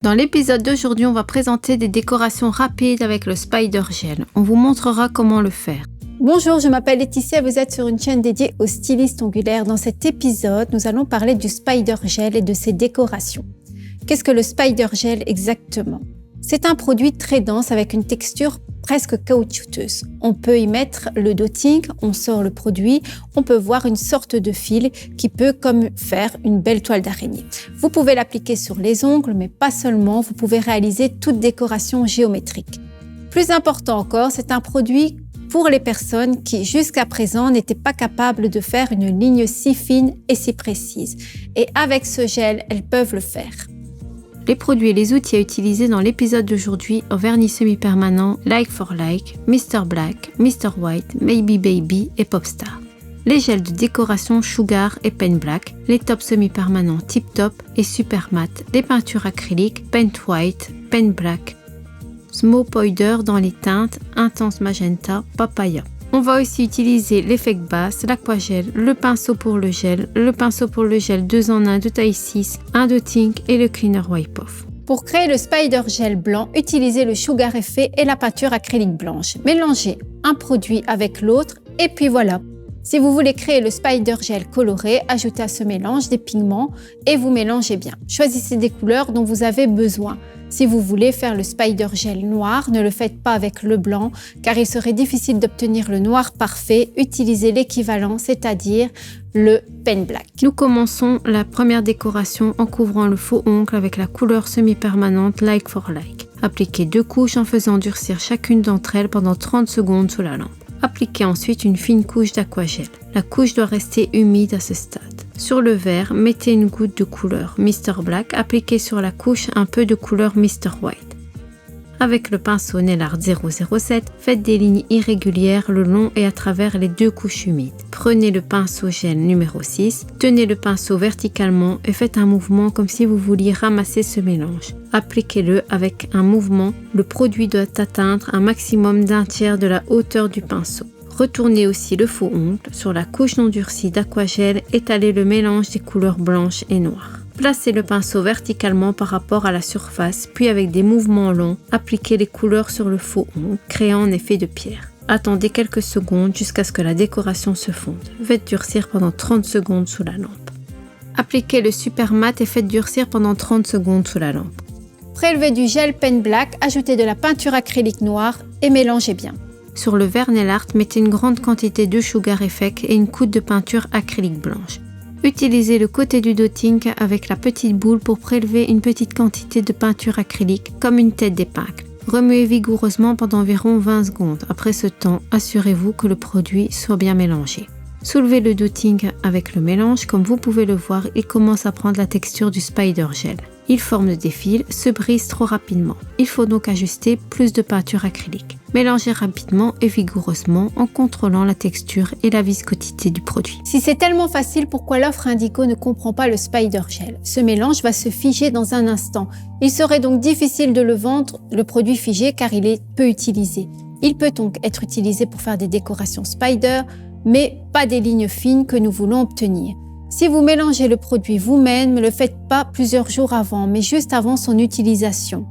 Dans l'épisode d'aujourd'hui, on va présenter des décorations rapides avec le Spider Gel. On vous montrera comment le faire. Bonjour, je m'appelle Laetitia, vous êtes sur une chaîne dédiée aux stylistes ongulaires. Dans cet épisode, nous allons parler du Spider Gel et de ses décorations. Qu'est-ce que le Spider Gel exactement? C'est un produit très dense avec une texture presque caoutchouteuse. On peut y mettre le dotting, on sort le produit, on peut voir une sorte de fil qui peut comme faire une belle toile d'araignée. Vous pouvez l'appliquer sur les ongles, mais pas seulement, vous pouvez réaliser toute décoration géométrique. Plus important encore, c'est un produit pour les personnes qui, jusqu'à présent, n'étaient pas capables de faire une ligne si fine et si précise. Et avec ce gel, elles peuvent le faire. Les produits et les outils à utiliser dans l'épisode d'aujourd'hui au vernis semi-permanent Like for Like, Mr. Black, Mr. White, Maybe Baby et Popstar. Les gels de décoration Sugar et Pen Black, les tops semi-permanents Tip Top et Super Matte, les peintures acryliques Paint White, Pen Black, Small Powder dans les teintes Intense Magenta, Papaya. On va aussi utiliser l'effect basse, l'aquagel, le pinceau pour le gel 2 en 1 de taille 6, un dotting et le cleaner wipe off. Pour créer le Spider Gel blanc, utilisez le Sugar Effet et la peinture acrylique blanche. Mélangez un produit avec l'autre et puis voilà. Si vous voulez créer le Spider Gel coloré, ajoutez à ce mélange des pigments et vous mélangez bien. Choisissez des couleurs dont vous avez besoin. Si vous voulez faire le Spider Gel noir, ne le faites pas avec le blanc car il serait difficile d'obtenir le noir parfait. Utilisez l'équivalent, c'est-à-dire le Pen Black. Nous commençons la première décoration en couvrant le faux ongle avec la couleur semi-permanente Like for Like. Appliquez 2 couches en faisant durcir chacune d'entre elles pendant 30 secondes sous la lampe. Appliquez ensuite une fine couche d'aquagel. La couche doit rester humide à ce stade. Sur le verre, mettez une goutte de couleur Mr. Black, appliquez sur la couche un peu de couleur Mr. White. Avec le pinceau Nail Art 007, faites des lignes irrégulières le long et à travers les 2 couches humides. Prenez le pinceau gel numéro 6, tenez le pinceau verticalement et faites un mouvement comme si vous vouliez ramasser ce mélange. Appliquez-le avec un mouvement, le produit doit atteindre un maximum d'un tiers de la hauteur du pinceau. Retournez aussi le faux ongle sur la couche non durcie d'aquagel, étalez le mélange des couleurs blanches et noires. Placez le pinceau verticalement par rapport à la surface, puis avec des mouvements longs, appliquez les couleurs sur le faux ongle, créant un effet de pierre. Attendez quelques secondes jusqu'à ce que la décoration se fonde. Faites durcir pendant 30 secondes sous la lampe. Appliquez le Super Matte et faites durcir pendant 30 secondes sous la lampe. Prélevez du gel Pen Black, ajoutez de la peinture acrylique noire et mélangez bien. Sur le verre Nail Art, mettez une grande quantité de Sugar Effect et une goutte de peinture acrylique blanche. Utilisez le côté du dotting avec la petite boule pour prélever une petite quantité de peinture acrylique comme une tête d'épingle. Remuez vigoureusement pendant environ 20 secondes. Après ce temps, assurez-vous que le produit soit bien mélangé. Soulevez le dotting avec le mélange. Comme vous pouvez le voir, il commence à prendre la texture du Spider Gel. Il forme des fils, se brise trop rapidement. Il faut donc ajuster plus de peinture acrylique. Mélangez rapidement et vigoureusement en contrôlant la texture et la viscosité du produit. Si c'est tellement facile, pourquoi l'offre Indigo ne comprend pas le Spider Gel? Ce mélange va se figer dans un instant. Il serait donc difficile de le vendre, le produit figé, car il est peu utilisé. Il peut donc être utilisé pour faire des décorations Spider, mais pas des lignes fines que nous voulons obtenir. Si vous mélangez le produit vous-même, ne le faites pas plusieurs jours avant, mais juste avant son utilisation.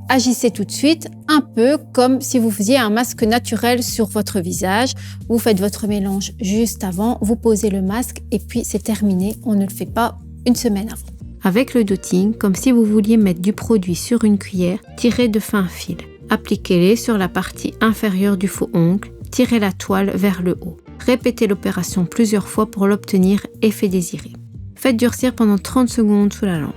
Agissez tout de suite, un peu comme si vous faisiez un masque naturel sur votre visage. Vous faites votre mélange juste avant, vous posez le masque et puis c'est terminé. On ne le fait pas une semaine avant. Avec le dotting, comme si vous vouliez mettre du produit sur une cuillère, tirez de fins fils. Appliquez-les sur la partie inférieure du faux ongle, tirez la toile vers le haut. Répétez l'opération plusieurs fois pour l'obtenir effet désiré. Faites durcir pendant 30 secondes sous la lampe.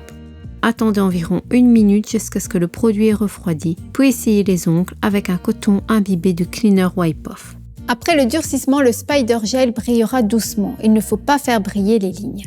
Attendez environ 1 minute jusqu'à ce que le produit est refroidi, puis essayez les ongles avec un coton imbibé de cleaner wipe off. Après le durcissement, le Spider Gel brillera doucement. Il ne faut pas faire briller les lignes.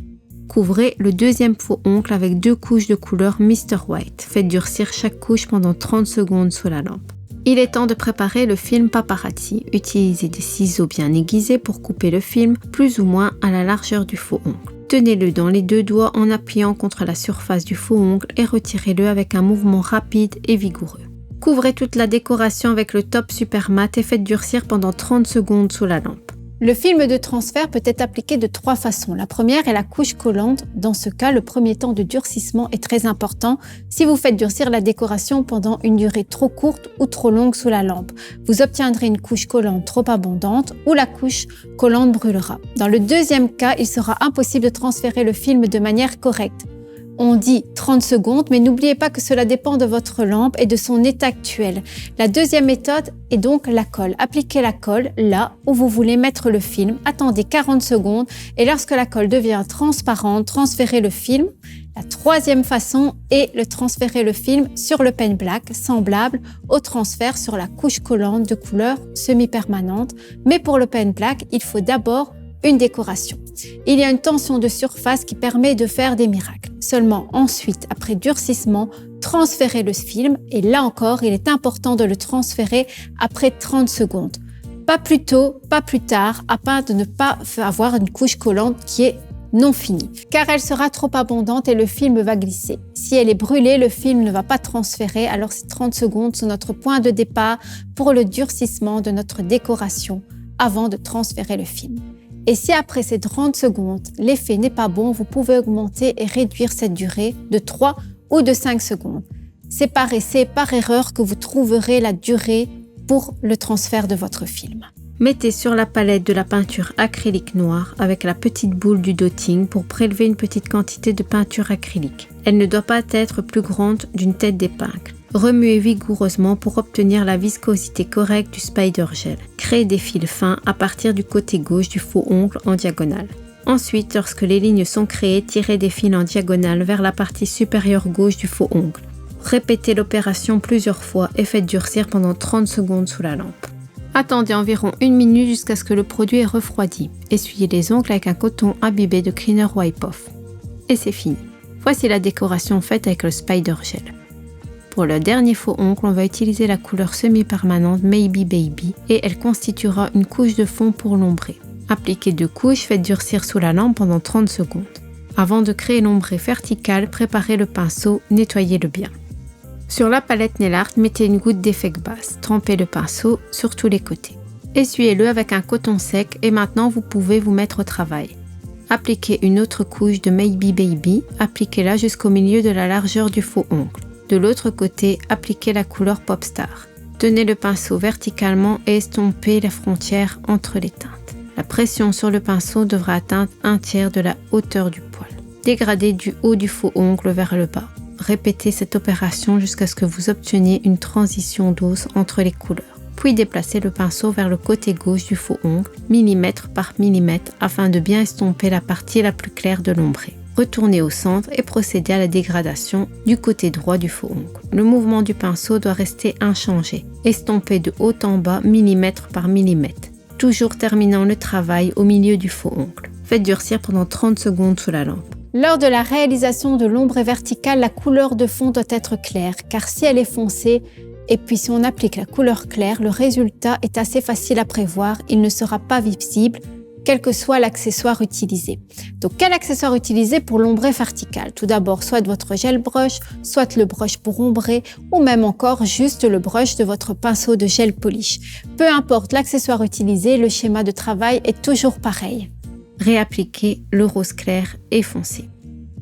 Couvrez le deuxième faux ongle avec 2 couches de couleur Mr. White. Faites durcir chaque couche pendant 30 secondes sous la lampe. Il est temps de préparer le film paparazzi. Utilisez des ciseaux bien aiguisés pour couper le film plus ou moins à la largeur du faux ongle. Tenez-le dans les 2 doigts en appuyant contre la surface du faux ongle et retirez-le avec un mouvement rapide et vigoureux. Couvrez toute la décoration avec le top Super Matte et faites durcir pendant 30 secondes sous la lampe. Le film de transfert peut être appliqué de 3 façons. La première est la couche collante. Dans ce cas, le premier temps de durcissement est très important si vous faites durcir la décoration pendant une durée trop courte ou trop longue sous la lampe. Vous obtiendrez une couche collante trop abondante ou la couche collante brûlera. Dans le deuxième cas, il sera impossible de transférer le film de manière correcte. On dit 30 secondes, mais n'oubliez pas que cela dépend de votre lampe et de son état actuel. La deuxième méthode est donc la colle. Appliquez la colle là où vous voulez mettre le film. Attendez 40 secondes et lorsque la colle devient transparente, transférez le film. La troisième façon est de transférer le film sur le pen black, semblable au transfert sur la couche collante de couleur semi-permanente. Mais pour le pen black, il faut d'abord une décoration. Il y a une tension de surface qui permet de faire des miracles. Seulement ensuite, après durcissement, transférez le film et là encore, il est important de le transférer après 30 secondes. Pas plus tôt, pas plus tard, afin de ne pas avoir une couche collante qui est non finie, car elle sera trop abondante et le film va glisser. Si elle est brûlée, le film ne va pas transférer, alors ces 30 secondes sont notre point de départ pour le durcissement de notre décoration avant de transférer le film. Et si après ces 30 secondes, l'effet n'est pas bon, vous pouvez augmenter et réduire cette durée de 3 ou de 5 secondes. C'est par essai, par erreur que vous trouverez la durée pour le transfert de votre film. Mettez sur la palette de la peinture acrylique noire avec la petite boule du dotting pour prélever une petite quantité de peinture acrylique. Elle ne doit pas être plus grande d'une tête d'épingle. Remuez vigoureusement pour obtenir la viscosité correcte du spider gel. Créez des fils fins à partir du côté gauche du faux ongle en diagonale. Ensuite, lorsque les lignes sont créées, tirez des fils en diagonale vers la partie supérieure gauche du faux ongle. Répétez l'opération plusieurs fois et faites durcir pendant 30 secondes sous la lampe. Attendez environ 1 minute jusqu'à ce que le produit ait refroidi. Essuyez les ongles avec un coton imbibé de cleaner wipe-off. Et c'est fini. Voici la décoration faite avec le spider gel. Pour le dernier faux ongle, on va utiliser la couleur semi-permanente Maybe Baby et elle constituera une couche de fond pour l'ombré. Appliquez 2 couches, faites durcir sous la lampe pendant 30 secondes. Avant de créer l'ombré vertical, préparez le pinceau, nettoyez-le bien. Sur la palette nail art, mettez une goutte d'effect base. Trempez le pinceau sur tous les côtés. Essuyez-le avec un coton sec et maintenant vous pouvez vous mettre au travail. Appliquez une autre couche de Maybe Baby, appliquez-la jusqu'au milieu de la largeur du faux ongle. De l'autre côté, appliquez la couleur Popstar. Tenez le pinceau verticalement et estompez la frontière entre les teintes. La pression sur le pinceau devra atteindre 1/3 de la hauteur du poil. Dégradez du haut du faux ongle vers le bas. Répétez cette opération jusqu'à ce que vous obteniez une transition douce entre les couleurs. Puis déplacez le pinceau vers le côté gauche du faux ongle, millimètre par millimètre, afin de bien estomper la partie la plus claire de l'ombré. Retournez au centre et procédez à la dégradation du côté droit du faux ongle. Le mouvement du pinceau doit rester inchangé. Estompez de haut en bas, millimètre par millimètre, toujours terminant le travail au milieu du faux ongle. Faites durcir pendant 30 secondes sous la lampe. Lors de la réalisation de l'ombré vertical, la couleur de fond doit être claire, car si elle est foncée, et puis si on applique la couleur claire, le résultat est assez facile à prévoir, il ne sera pas visible, quel que soit l'accessoire utilisé. Donc, quel accessoire utiliser pour l'ombré vertical? Tout d'abord, soit votre gel brush, soit le brush pour ombrer, ou même encore juste le brush de votre pinceau de gel polish. Peu importe l'accessoire utilisé, le schéma de travail est toujours pareil. Réappliquez le rose clair et foncé.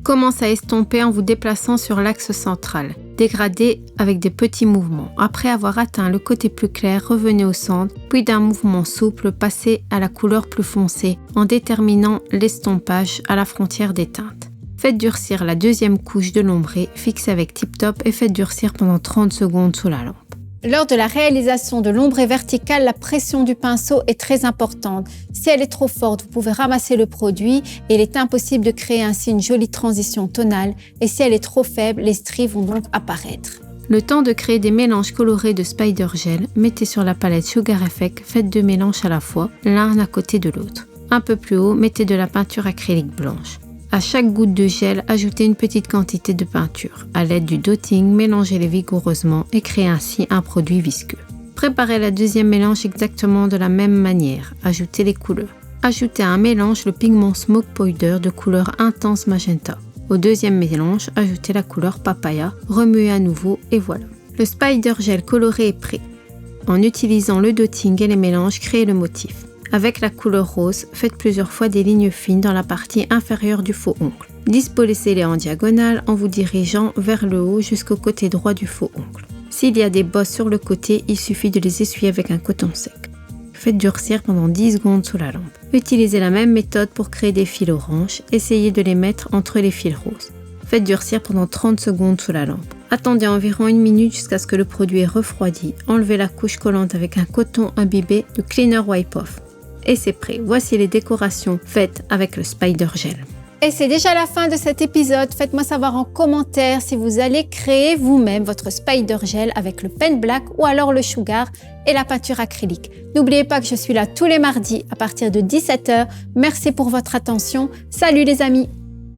Commencez à estomper en vous déplaçant sur l'axe central. Dégradez avec des petits mouvements. Après avoir atteint le côté plus clair, revenez au centre, puis d'un mouvement souple, passez à la couleur plus foncée en déterminant l'estompage à la frontière des teintes. Faites durcir la deuxième couche de l'ombré, fixez avec Tip Top et faites durcir pendant 30 secondes sous la lampe. Lors de la réalisation de l'ombré vertical, la pression du pinceau est très importante. Si elle est trop forte, vous pouvez ramasser le produit et il est impossible de créer ainsi une jolie transition tonale. Et si elle est trop faible, les stries vont donc apparaître. Le temps de créer des mélanges colorés de spider gel, mettez sur la palette Sugar Effect, faites 2 mélanges à la fois, l'un à côté de l'autre. Un peu plus haut, mettez de la peinture acrylique blanche. À chaque goutte de gel, ajoutez une petite quantité de peinture. À l'aide du dotting, mélangez-les vigoureusement et créez ainsi un produit visqueux. Préparez la deuxième mélange exactement de la même manière. Ajoutez les couleurs. Ajoutez à un mélange le pigment Smoke Powder de couleur intense magenta. Au deuxième mélange, ajoutez la couleur Papaya, remuez à nouveau et voilà. Le spider gel coloré est prêt. En utilisant le dotting et les mélanges, créez le motif. Avec la couleur rose, faites plusieurs fois des lignes fines dans la partie inférieure du faux ongle. Disposez-les en diagonale en vous dirigeant vers le haut jusqu'au côté droit du faux ongle. S'il y a des bosses sur le côté, il suffit de les essuyer avec un coton sec. Faites durcir pendant 10 secondes sous la lampe. Utilisez la même méthode pour créer des fils orange. Essayez de les mettre entre les fils roses. Faites durcir pendant 30 secondes sous la lampe. Attendez environ 1 minute jusqu'à ce que le produit est refroidi. Enlevez la couche collante avec un coton imbibé de Cleaner Wipe Off. Et c'est prêt. Voici les décorations faites avec le Spider Gel. Et c'est déjà la fin de cet épisode. Faites-moi savoir en commentaire si vous allez créer vous-même votre Spider Gel avec le pen black ou alors le sugar et la peinture acrylique. N'oubliez pas que je suis là tous les mardis à partir de 17h. Merci pour votre attention. Salut les amis!